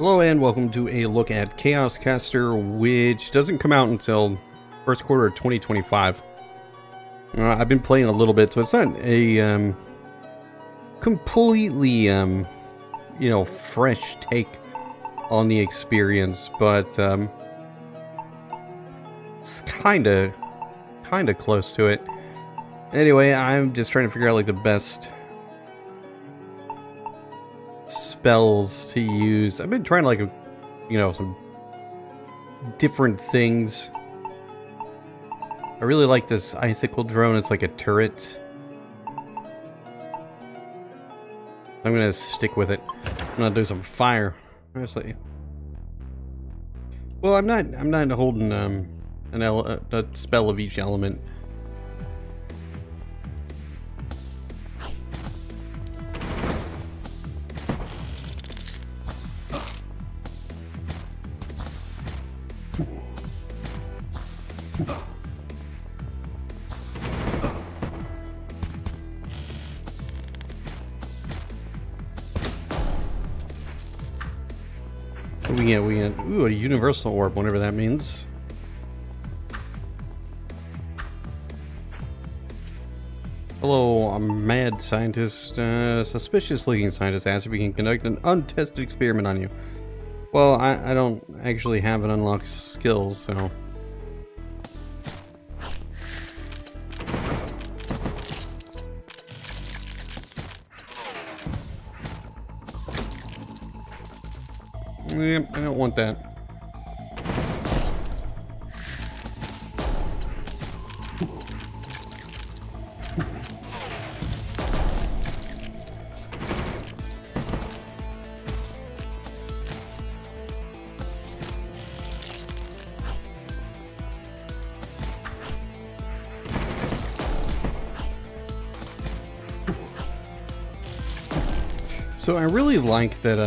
Hello and welcome to a look at Chaos Caster, which doesn't come out until first quarter of 2025. I've been playing a little bit, so it's not a completely, fresh take on the experience, but it's kind of close to it. Anyway, I'm just trying to figure out like the best spells to use. I've been trying like some different things. I really like this icicle drone. It's like a turret. I'm gonna stick with it. I'm gonna do some fire. Honestly, well, I'm not holding a spell of each element. We get ooh, a universal orb, whatever that means. Hello, I'm mad scientist. Suspicious looking scientist asks if we can conduct an untested experiment on you. Well, I don't actually have an unlocked skills, so. Yep, I don't want that. So I really like that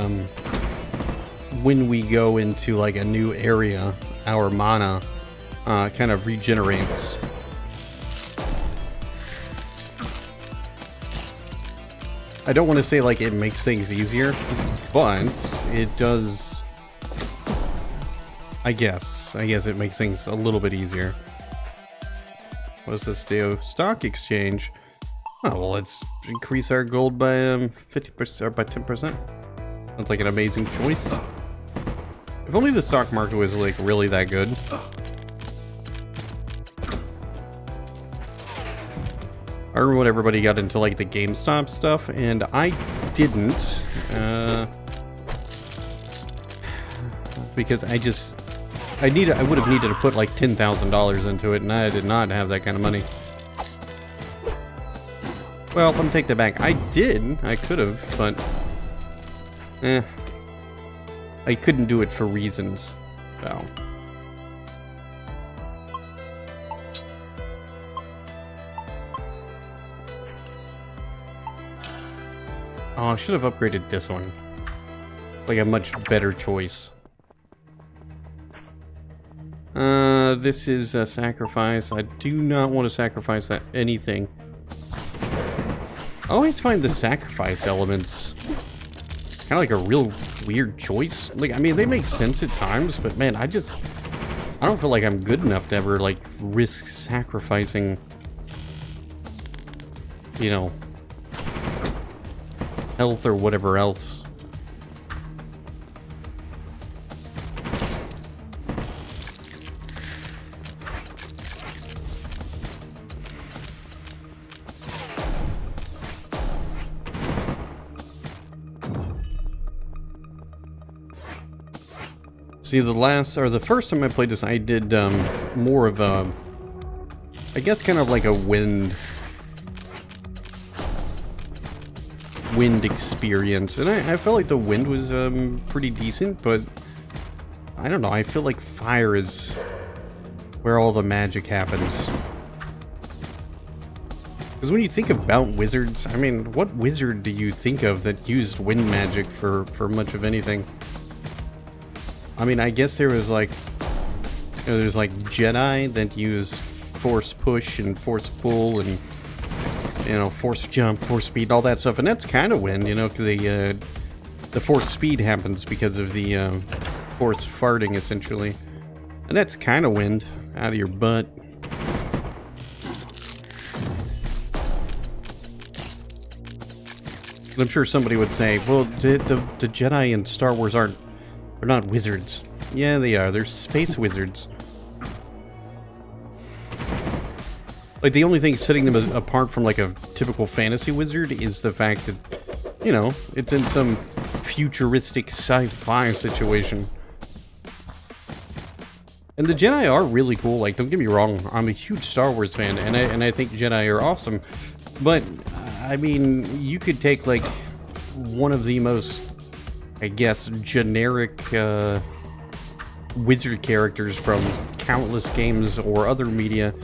when we go into like a new area, our mana kind of regenerates. I don't want to say like it makes things easier, but it does. I guess it makes things a little bit easier. What does this do? Stock exchange. Oh well, let's increase our gold by 50% or by 10%. That's like an amazing choice. If only the stock market was like really that good. I remember when everybody got into like the GameStop stuff, and I didn't, because I would have needed to put like $10,000 into it, and I did not have that kind of money. Well, let me take that back. I could have, but I couldn't do it for reasons, so. Oh, I should have upgraded this one. Like a much better choice. This is a sacrifice. I do not want to sacrifice anything. I always find the sacrifice elements kind of like a real weird choice. Like, I mean, they make sense at times, but man, I don't feel like I'm good enough to ever like risk sacrificing, health or whatever else. See, the first time I played this, I did more of a, I guess kind of like a wind experience, and I felt like the wind was pretty decent, but I don't know, I feel like fire is where all the magic happens. Because when you think about wizards, I mean, what wizard do you think of that used wind magic for much of anything? I mean, I guess there was like, there's like Jedi that use force push and force pull and you know, force jump, force speed, all that stuff, and that's kind of wind, you know, because the force speed happens because of the force farting, essentially. And that's kind of wind out of your butt. I'm sure somebody would say, well, the Jedi in Star Wars they're not wizards. Yeah, they are. They're space wizards. Like, the only thing setting them apart from, like, a typical fantasy wizard is the fact that, you know, it's in some futuristic sci-fi situation. And the Jedi are really cool. Like, don't get me wrong, I'm a huge Star Wars fan, and I think Jedi are awesome. But, I mean, you could take, like, one of the most, I guess, generic wizard characters from countless games or other media,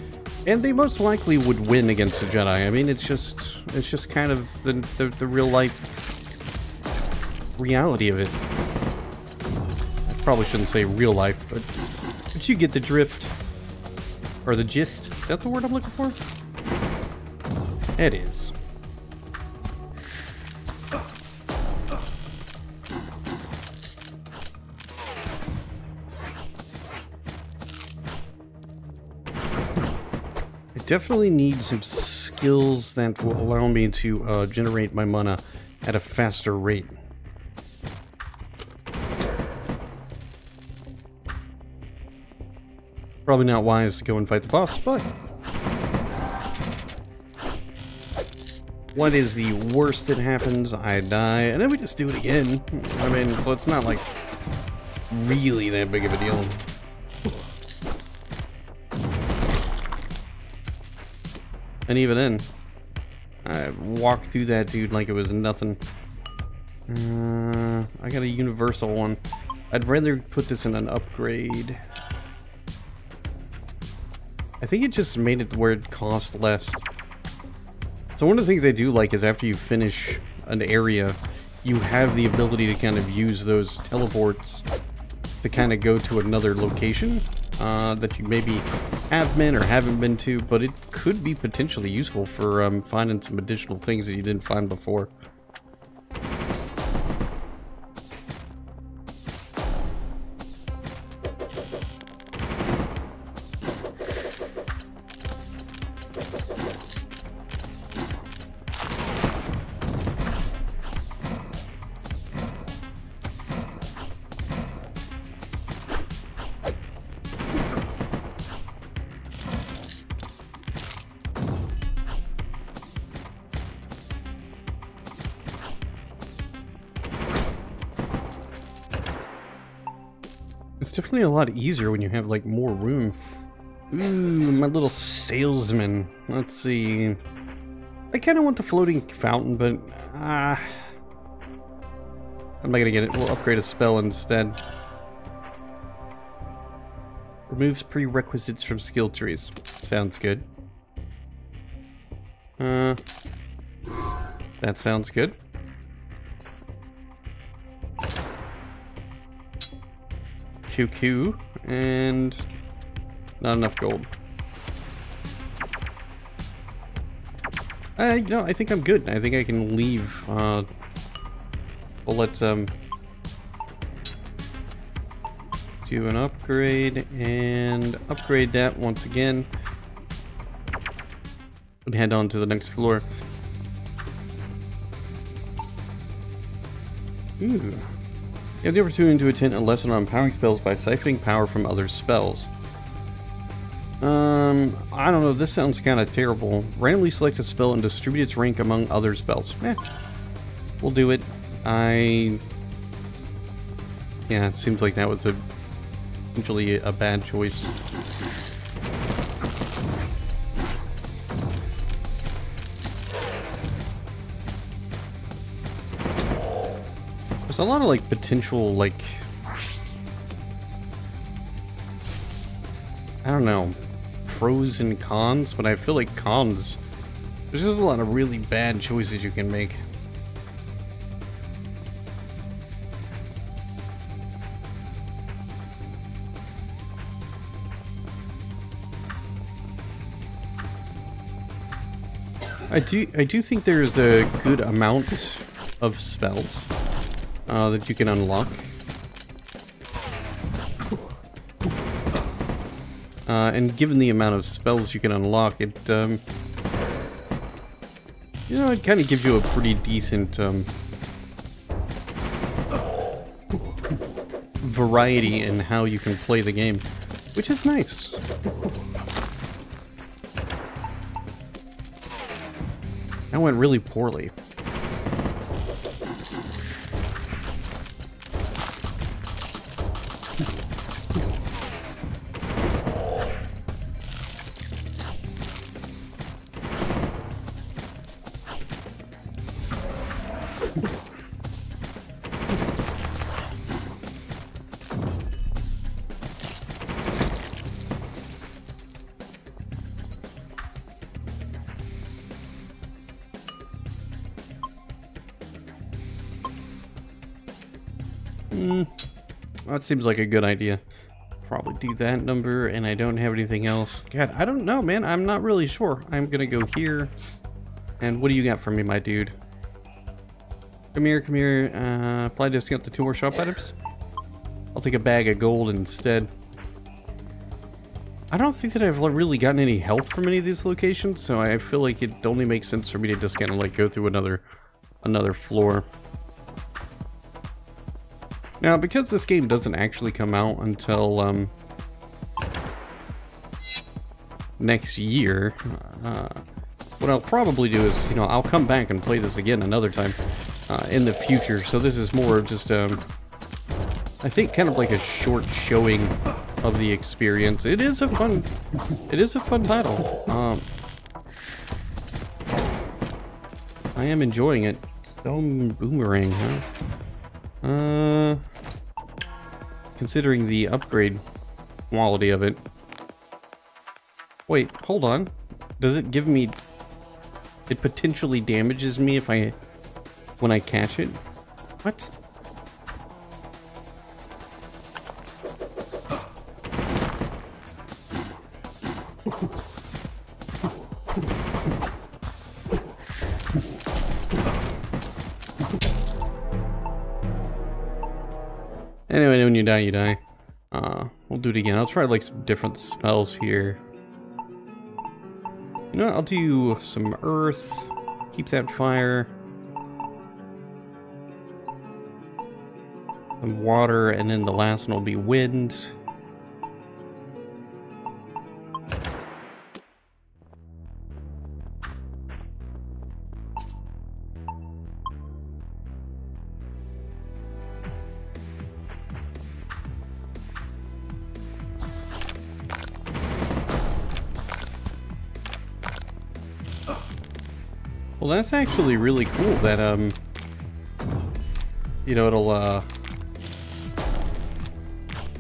and they most likely would win against the Jedi. I mean, it's just kind of the real life reality of it. I probably shouldn't say real life, but you get the drift. Or the gist. Is that the word I'm looking for? It is. I definitely need some skills that will allow me to generate my mana at a faster rate. Probably not wise to go and fight the boss, but what is the worst that happens? I die, and then we just do it again. I mean, so it's not like really that big of a deal. And even then, I walked through that dude like it was nothing. I got a universal one. I'd rather put this in an upgrade. I think it just made it where it costs less. So one of the things I do like is after you finish an area, you have the ability to kind of use those teleports to kind of go to another location that you maybe have been or haven't been to, but it could be potentially useful for finding some additional things that you didn't find before. It's definitely a lot easier when you have, like, more room. Ooh, my little salesman. Let's see. I kind of want the floating fountain, but I'm not gonna get it. We'll upgrade a spell instead. Removes prerequisites from skill trees. Sounds good. That sounds good. QQ, and not enough gold. No, I think I'm good. I think I can leave. Well, let's do an upgrade and upgrade that once again, and head on to the next floor. Ooh. You have the opportunity to attend a lesson on powering spells by siphoning power from other spells. I don't know, this sounds kind of terrible. Randomly select a spell and distribute its rank among other spells. We'll do it. Yeah, it seems like that was essentially a bad choice. There's a lot of, like, potential, like, I don't know, pros and cons, but I feel like cons, there's just a lot of really bad choices you can make. I do think there's a good amount of spells. that you can unlock. And given the amount of spells you can unlock, it, you know, it kind of gives you a pretty decent, variety in how you can play the game, which is nice. That went really poorly. That seems like a good idea. Probably do that number, and I don't have anything else. God, I don't know, man. I'm not really sure. I'm gonna go here. And what do you got for me, my dude? Come here, come here. Apply discount to 2 more shop items. I'll take a bag of gold instead. I don't think that I've really gotten any health from any of these locations, so I feel like it only makes sense for me to just kind of like go through another floor. Now, because this game doesn't actually come out until next year, what I'll probably do is, you know, I'll come back and play this again another time in the future. So this is more of just, I think, kind of like a short showing of the experience. It is a fun title. I am enjoying it. Stone Boomerang, huh? Considering the upgrade quality of it. Wait, hold on. Does it give me... It potentially damages me if when I catch it? What? Anyway, when you die, you die. We'll do it again. I'll try like some different spells here. You know what? I'll do some earth. Keep that fire. Some water, and then the last one will be wind. Well, that's actually really cool that, you know, it'll,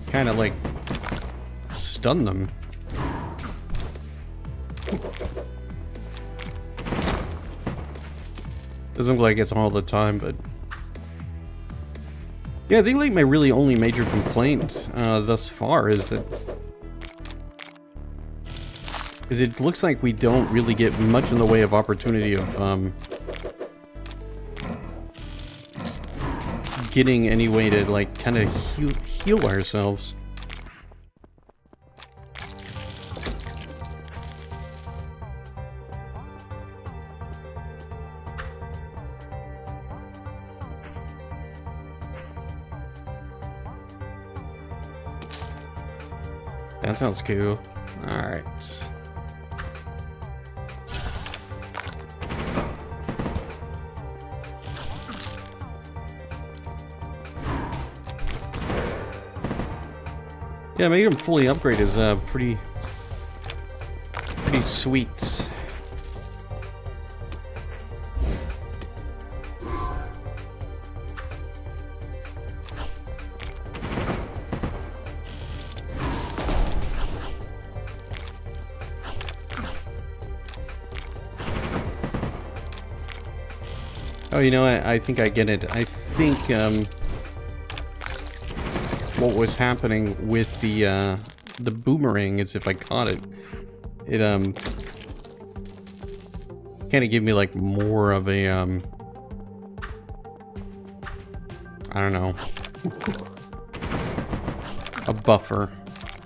kind of, like, stun them. Doesn't look like it's all the time, but... Yeah, I think, like, my really only major complaint, thus far is that... it looks like we don't really get much in the way of opportunity of, getting any way to, like, kind of heal ourselves. That sounds cool. Alright. Yeah, making them fully upgrade is pretty sweet. Oh, you know what? I think I get it. I think what was happening with the boomerang is if I caught it, it kind of gave me like more of a I don't know, a buffer.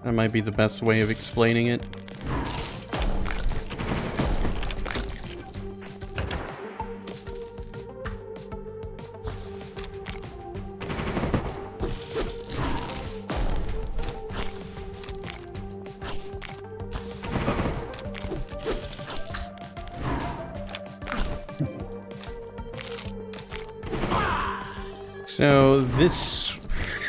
That might be the best way of explaining it. So this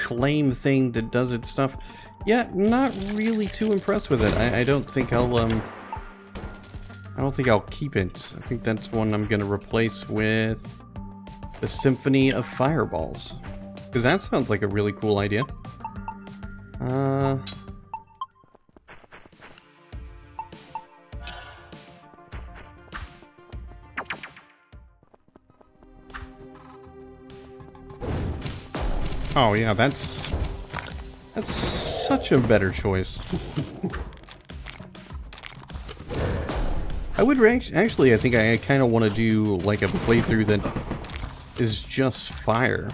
flame thing that does its stuff, yeah, not really too impressed with it. I don't think I'll keep it. I think that's one I'm gonna replace with the Symphony of Fireballs, because that sounds like a really cool idea. Oh yeah, that's such a better choice. I would actually, I think I kind of want to do like a playthrough that is just fire.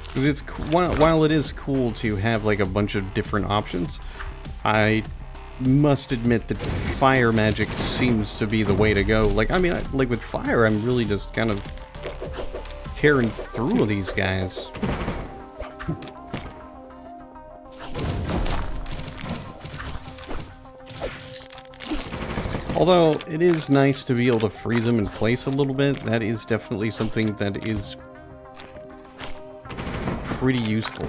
Because it's while it is cool to have like a bunch of different options, I must admit that fire magic seems to be the way to go. Like, I mean, like with fire, I'm really just kind of tearing through these guys. Although it is nice to be able to freeze them in place a little bit. That is definitely something that is pretty useful.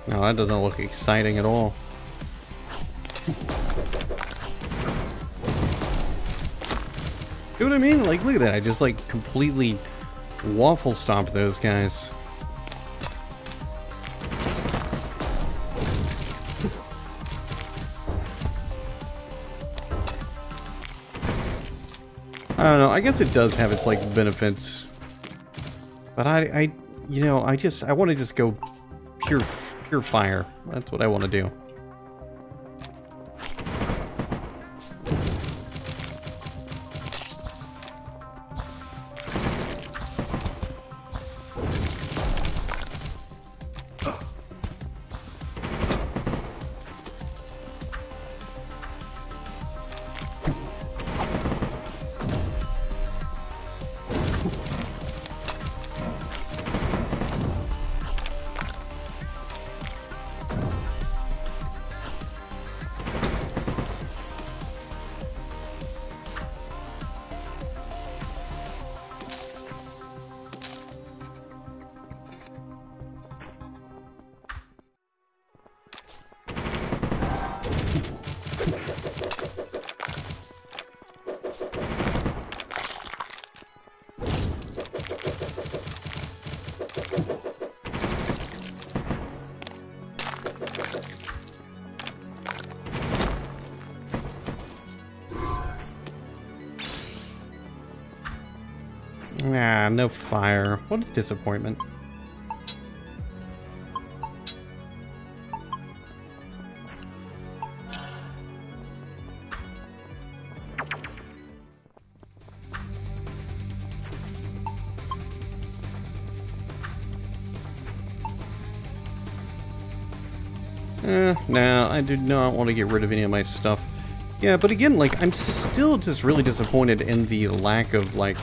No, that doesn't look exciting at all. See what I mean? Like, look at that. I just, like, completely waffle stomped those guys. I don't know. I guess it does have its, like, benefits. But I you know, I want to just go pure fire. That's what I want to do. Ah, no fire. What a disappointment. No, I do not want to get rid of any of my stuff. Yeah, but again, like, I'm still just really disappointed in the lack of, like,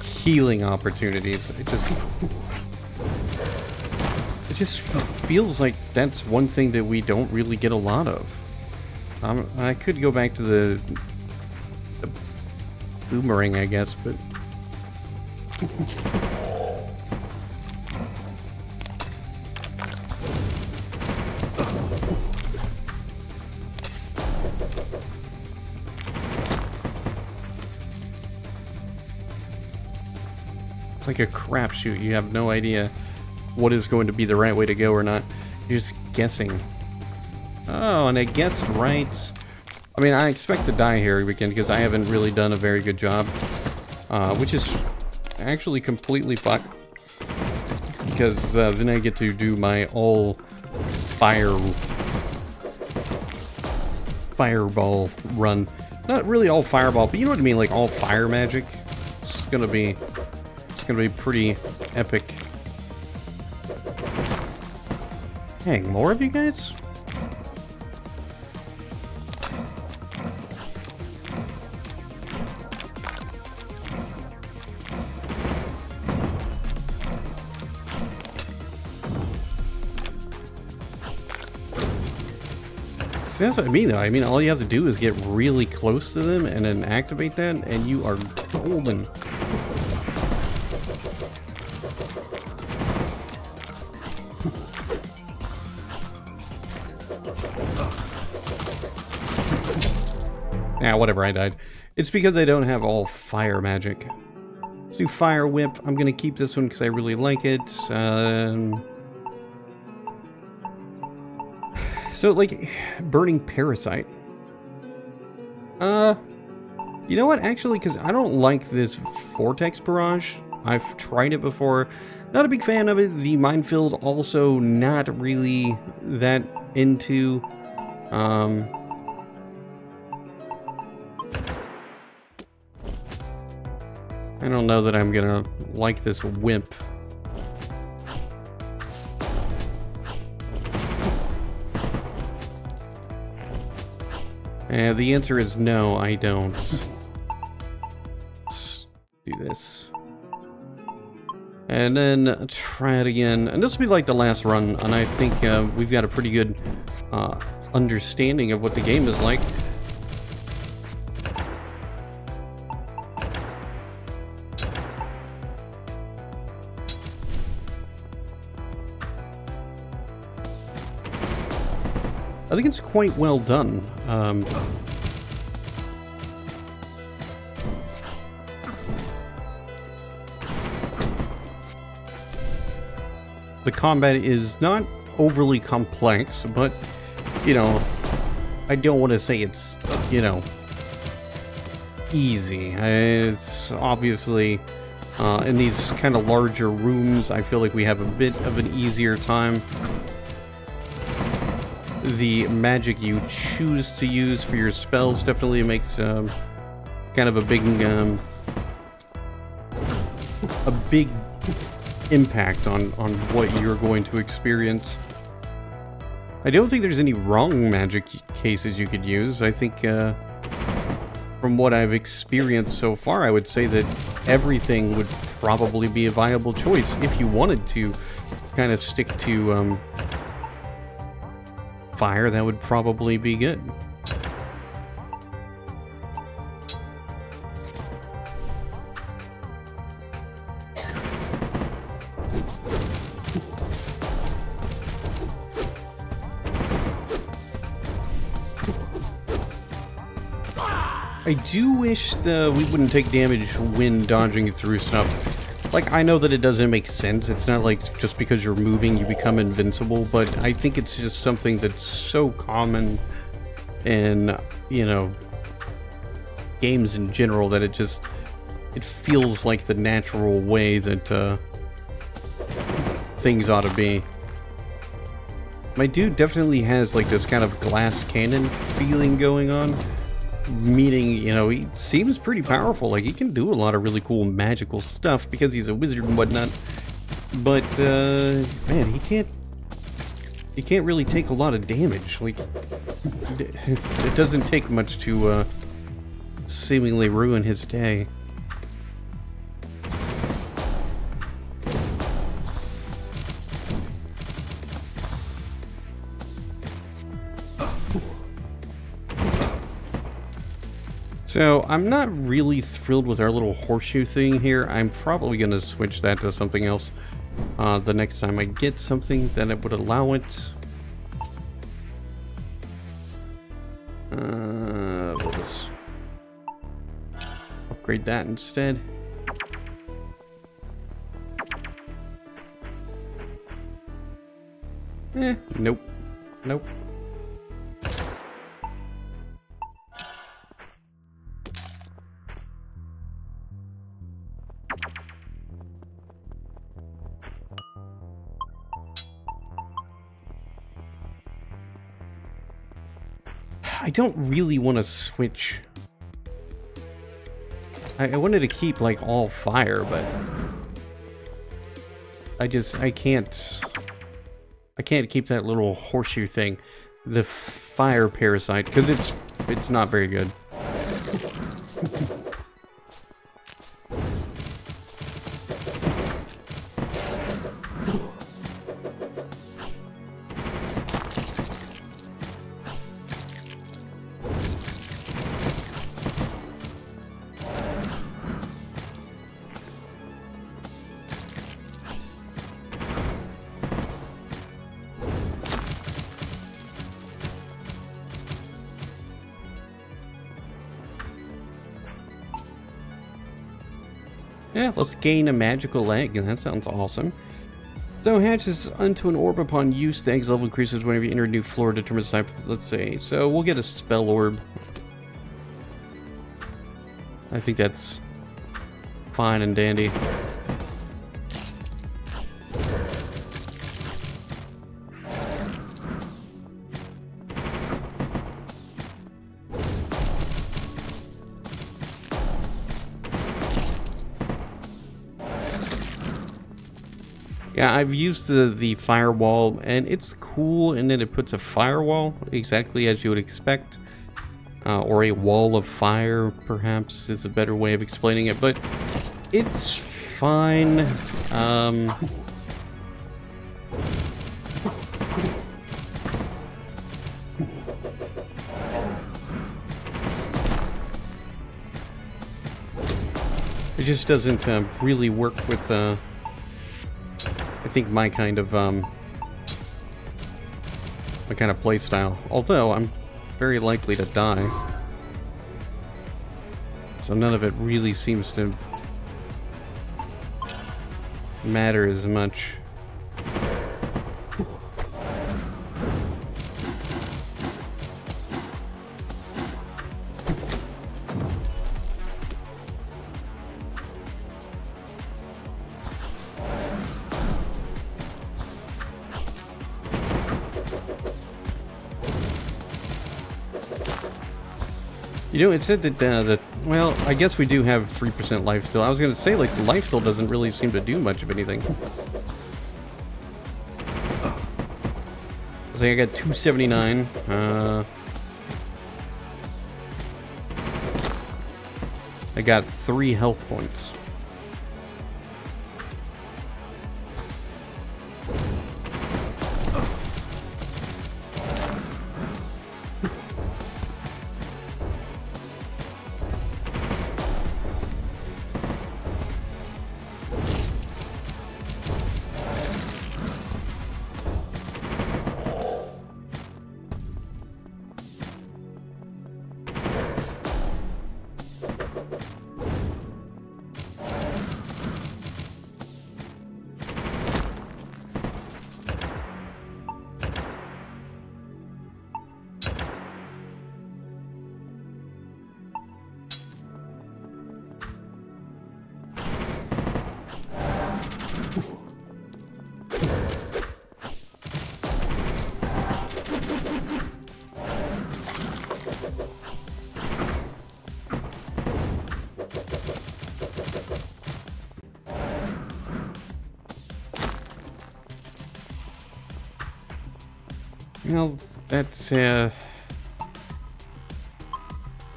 healing opportunities. It just feels like that's one thing that we don't really get a lot of. I could go back to the boomerang, I guess, but like a crapshoot. You have no idea what is going to be the right way to go or not. You're just guessing. Oh, and I guessed right. I mean, I expect to die here again because I haven't really done a very good job. Which is actually completely fine. Because then I get to do my all fireball run. Not really all fireball, but you know what I mean, like all fire magic. It's gonna be pretty epic. Dang, more of you guys? See, that's what I mean, though. I mean, all you have to do is get really close to them and then activate that, and you are golden. Yeah, whatever, I died. It's because I don't have all fire magic. Let's do Fire Whip. I'm gonna keep this one because I really like it. So, like, Burning Parasite. You know what, actually, because I don't like this Vortex Barrage. I've tried it before. Not a big fan of it. The Minefield also not really that into. I don't know that I'm gonna like this Wimp. The answer is no, I don't. Let's do this. And then try it again. And this will be like the last run, and I think we've got a pretty good understanding of what the game is like. I think it's quite well done. The combat is not overly complex, but, you know, I don't want to say it's, you know, easy. It's obviously, in these kind of larger rooms, I feel like we have a bit of an easier time. The magic you choose to use for your spells definitely makes kind of a big impact on what you're going to experience. I don't think there's any wrong magic cases you could use. I think from what I've experienced so far, I would say that everything would probably be a viable choice if you wanted to kind of stick to fire. That would probably be good. I do wish we wouldn't take damage when dodging through stuff. Like, I know that it doesn't make sense. It's not like just because you're moving you become invincible, but I think it's just something that's so common in, you know, games in general that it feels like the natural way that things ought to be. My dude definitely has like this kind of glass cannon feeling going on. Meaning, you know, he seems pretty powerful. Like, he can do a lot of really cool magical stuff because he's a wizard and whatnot. But, man, he can't really take a lot of damage. Like, it doesn't take much to, seemingly ruin his day. So, I'm not really thrilled with our little horseshoe thing here. I'm probably going to switch that to something else the next time I get something that it would allow it. We'll just upgrade that instead. Nope. Nope. I don't really want to switch. I wanted to keep, like, all fire, but I can't keep that little horseshoe thing, the fire parasite, because it's not very good. Yeah, let's gain a magical egg, and that sounds awesome. So hatches onto an orb upon use. The egg's level increases whenever you enter a new floor, determines the type. Let's say, so we'll get a spell orb. I think that's fine and dandy. Yeah, I've used the firewall, and it's cool in that it puts a firewall exactly as you would expect. Or a wall of fire, perhaps, is a better way of explaining it, but it's fine. It just doesn't really work with, I think, my kind of play style. Although I'm very likely to die, so none of it really seems to matter as much. You know, it said that, well, I guess we do have 3% life steal. I was going to say, like, the life steal doesn't really seem to do much of anything. I was like, I got 279. I got 3 health points. Well, that's, I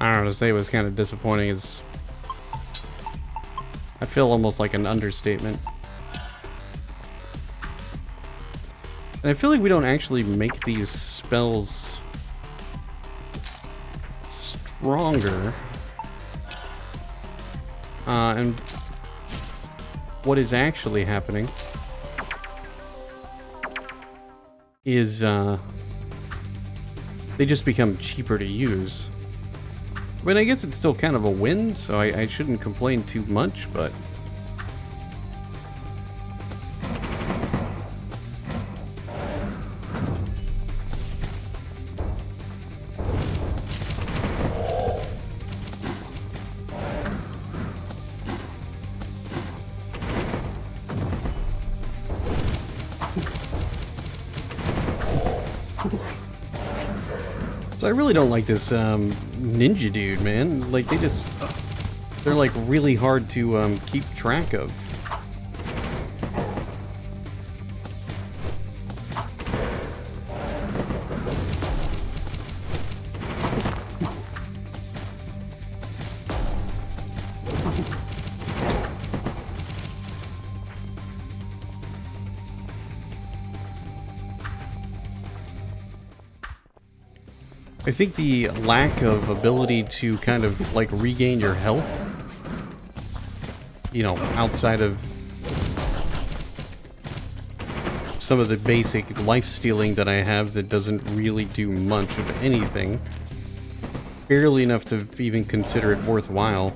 don't know, to say it was kind of disappointing is, I feel almost like an understatement. And I feel like we don't actually make these spells stronger. And what is actually happening is, they just become cheaper to use. I mean, I guess it's still kind of a win, so I shouldn't complain too much, but... So I really don't like this ninja dude, man. Like, they're like really hard to keep track of. I think the lack of ability to kind of like regain your health, you know, outside of some of the basic life stealing that I have that doesn't really do much of anything, barely enough to even consider it worthwhile.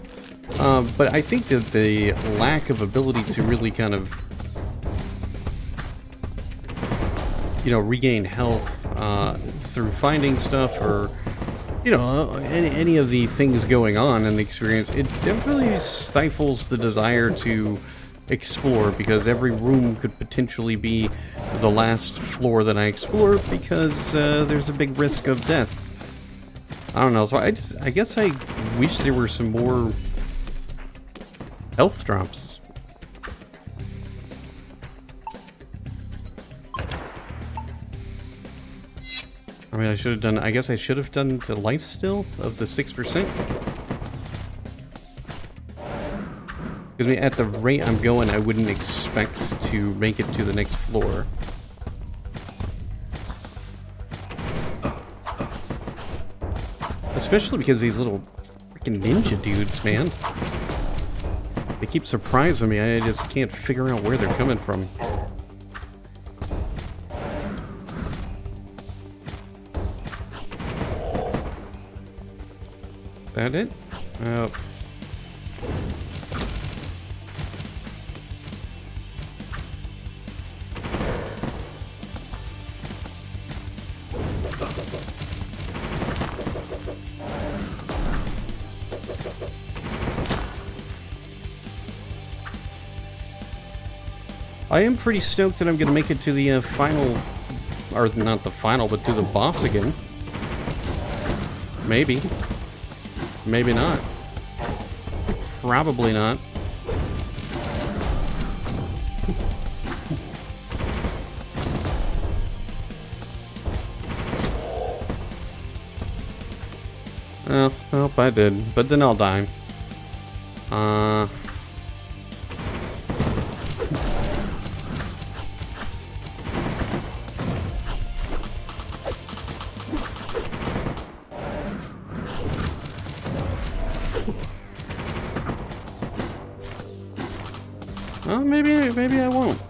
But I think that the lack of ability to really kind of, you know, regain health through finding stuff, or you know, any of the things going on in the experience, it definitely stifles the desire to explore, because every room could potentially be the last floor that I explore, because there's a big risk of death. I don't know, so I guess I wish there were some more health drops. I mean, I guess I should have done the life steal of the 6%. Because I mean, at the rate I'm going, I wouldn't expect to make it to the next floor. Especially because these little freaking ninja dudes, man. They keep surprising me. I just can't figure out where they're coming from. That it? Oh. I am pretty stoked that I'm going to make it to the final, or not the final, but to the boss again. Maybe. Maybe not. Probably not. Oh, nope, I did. But then I'll die. Well, maybe I won't.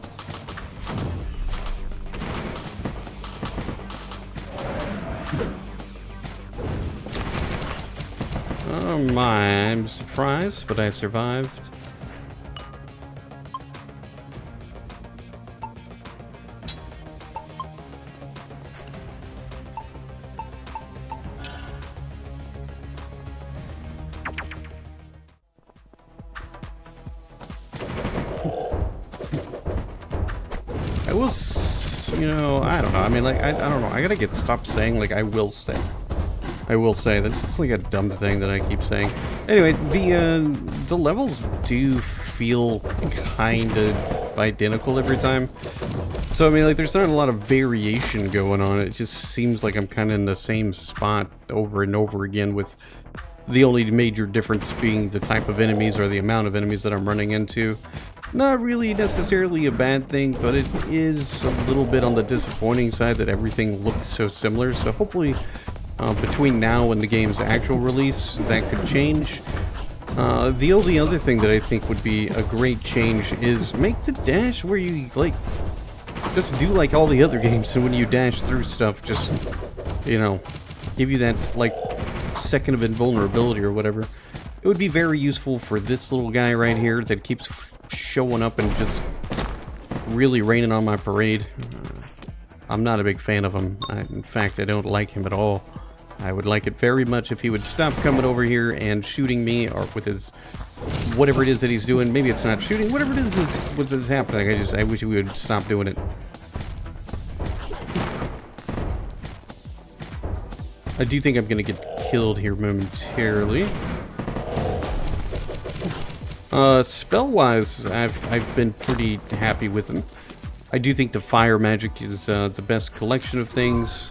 Oh my, I'm surprised, but I survived. I will, you know, I don't know. I mean, like, I don't know. I gotta stop saying, like, I will say. I will say. That's just, like, a dumb thing that I keep saying. Anyway, the levels do feel kind of identical every time. So, I mean, like, there's not a lot of variation going on. It just seems like I'm kind of in the same spot over and over again, with the only major difference being the type of enemies or the amount of enemies that I'm running into. Not really necessarily a bad thing, but it is a little bit on the disappointing side that everything looks so similar. So hopefully between now and the game's actual release, that could change. The only other thing that I think would be a great change is make the dash where you, like, just do like all the other games, and when you dash through stuff, just, you know, give you that, like, second of invulnerability or whatever. It would be very useful for this little guy right here that keeps showing up and just really raining on my parade. I'm not a big fan of him. In fact, I don't like him at all. I would like it very much if he would stop coming over here and shooting me, or with his whatever it is that he's doing. Maybe it's not shooting. Whatever it is that's happening. I wish he would stop doing it. I do think I'm gonna get killed here momentarily. Spell-wise, I've been pretty happy with them. I do think the fire magic is the best collection of things.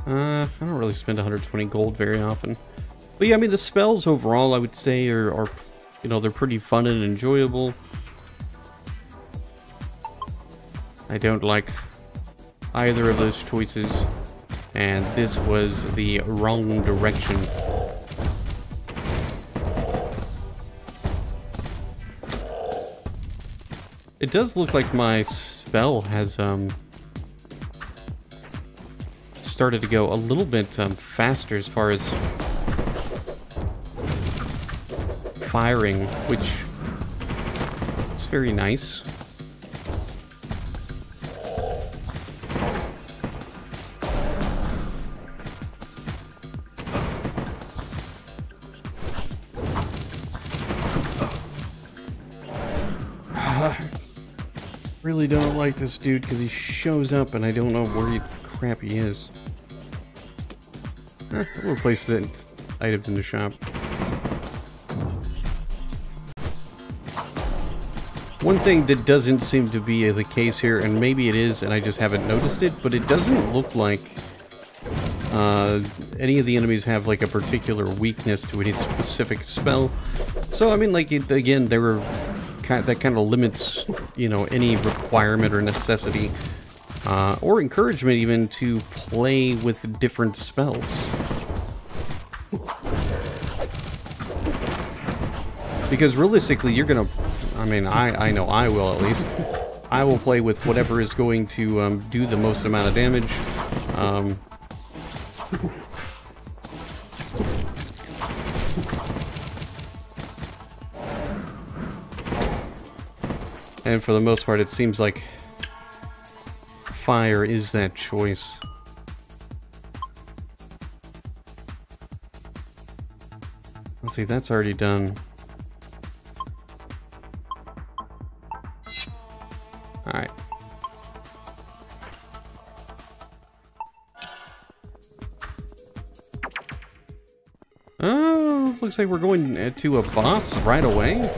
I don't really spend 120 gold very often. But yeah, I mean, the spells overall, I would say, are you know, they're pretty fun and enjoyable. I don't like either of those choices, and this was the wrong direction. It does look like my spell has started to go a little bit faster as far as firing, which is very nice. Really don't like this dude because he shows up and I don't know where the crap he is. I'll replace the items in the shop. One thing that doesn't seem to be the case here, and maybe it is and I just haven't noticed it, but it doesn't look like any of the enemies have like a particular weakness to any specific spell. So I mean, like, again, there were that kind of limits, you know, any requirement or necessity or encouragement even to play with different spells. Because realistically, you're gonna, I mean, I know I will at least. I will play with whatever is going to do the most amount of damage. And for the most part, it seems like fire is that choice. Let's see, that's already done. Alright. Oh, looks like we're going to a boss right away.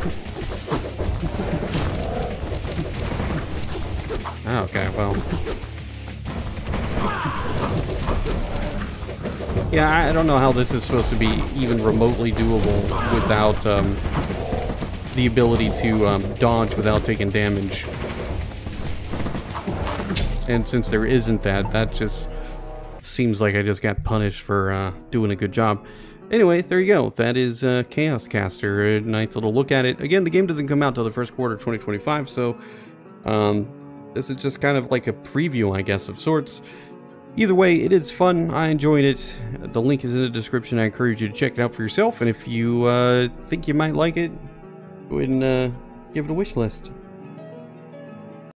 Okay, well. Yeah, I don't know how this is supposed to be even remotely doable without the ability to dodge without taking damage. And since there isn't that, that just seems like I just got punished for doing a good job. Anyway, there you go. That is Chaos Caster. A nice little look at it. Again, the game doesn't come out till the first quarter of 2025, so this is just kind of like a preview, I guess, of sorts. Either way, it is fun. I enjoyed it. The link is in the description. I encourage you to check it out for yourself. And if you think you might like it, go ahead and give it a wish list.